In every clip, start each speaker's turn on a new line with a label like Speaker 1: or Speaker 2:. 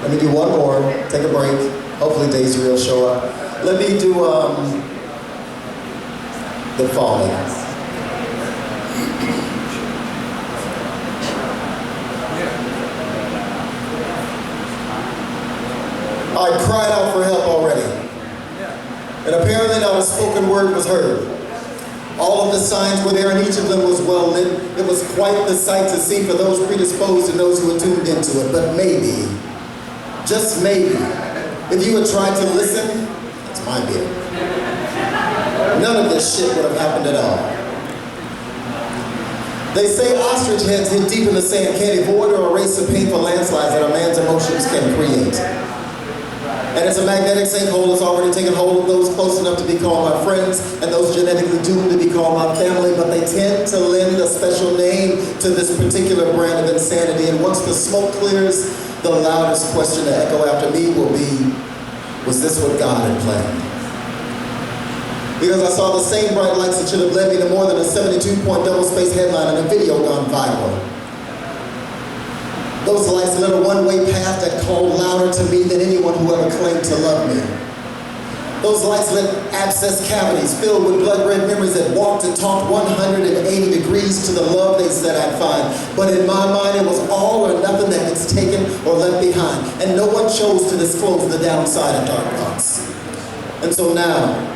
Speaker 1: Let me do one more, take a break. Hopefully Daisy will show up. Let me do the Falling. I cried out for help already. And apparently not a spoken word was heard. All of the signs were there and each of them was well lit. It was quite the sight to see for those predisposed and those who were tuned into it. But maybe, just maybe, if you had tried to listen, that's my bit, none of this shit would have happened at all. They say ostrich heads hit deep in the sand can't avoid or erase the painful landslides that a man's emotions can create. And it's a magnetic sinkhole that's already taken hold of those close enough to be called my friends and those genetically doomed to be called my family, but they tend to lend a special name to this particular brand of insanity. And once the smoke clears, the loudest question to echo after me will be, was this what God had planned? Because I saw the same bright lights that should have led me to more than a 72-point double-space headline and a video gone viral. Those lights lit a one-way path that called louder to me than anyone who ever claimed to love me. Those lights lit abscess cavities filled with blood-red memories that walked and talked 180 degrees to the love they said I'd find. But in my mind, it was all or nothing that gets taken or left behind. And no one chose to disclose the downside of dark thoughts. And so now,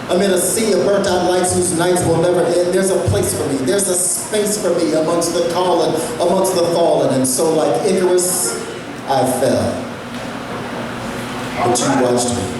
Speaker 1: I'm in a sea of burnt-out lights whose nights will never end. There's a place for me. There's a space for me amongst the calling, amongst the fallen. And so like Icarus, I fell. But you watched me.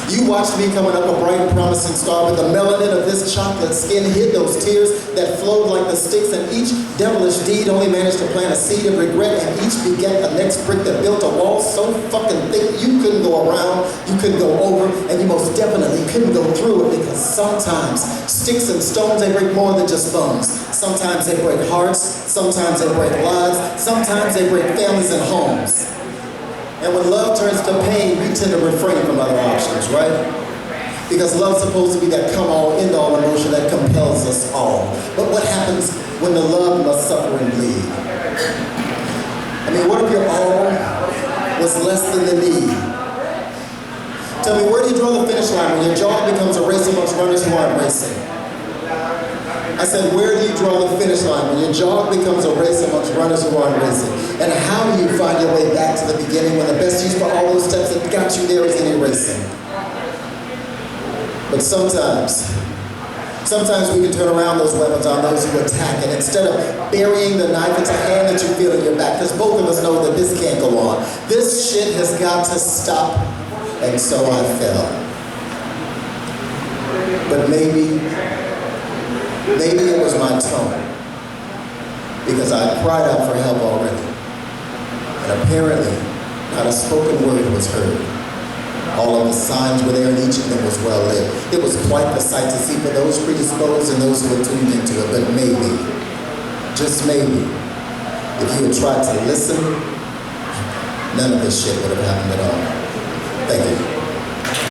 Speaker 1: You watched me coming up a bright and promising star, but the melanin of this chocolate skin hid those tears that flowed like the sticks, and each devilish deed only managed to plant a seed of regret, and each begat the next brick that built a wall so fucking thick you couldn't go around, you couldn't go over, and you most definitely couldn't go through it, because sometimes sticks and stones, they break more than just bones. Sometimes they break hearts, sometimes they break lives, sometimes they break families and homes. And when love turns to pain, we tend to refrain from other options, right? Because love's supposed to be that come-all, end-all emotion that compels us all. But what happens when the love must suffer and bleed? I mean, what if your all was less than the need? Tell me, where do you draw the finish line when your jog becomes a race amongst runners who aren't racing? I said, where do you draw the finish line when your jog becomes a race amongst runners who aren't racing? And how do you find your way back to the beginning when the best use for all those steps that got you there is in erasing? But sometimes we can turn around those weapons on those who attack, and instead of burying the knife, it's a hand that you feel in your back, because both of us know that this can't go on. This shit has got to stop, and so I fell. But maybe it was my tone, because I cried out for help already. And apparently, not a spoken word was heard. All of the signs were there and each of them was well lit. It was quite the sight to see for those predisposed and those who were tuned into it. But maybe, just maybe, if you had tried to listen, none of this shit would have happened at all. Thank you.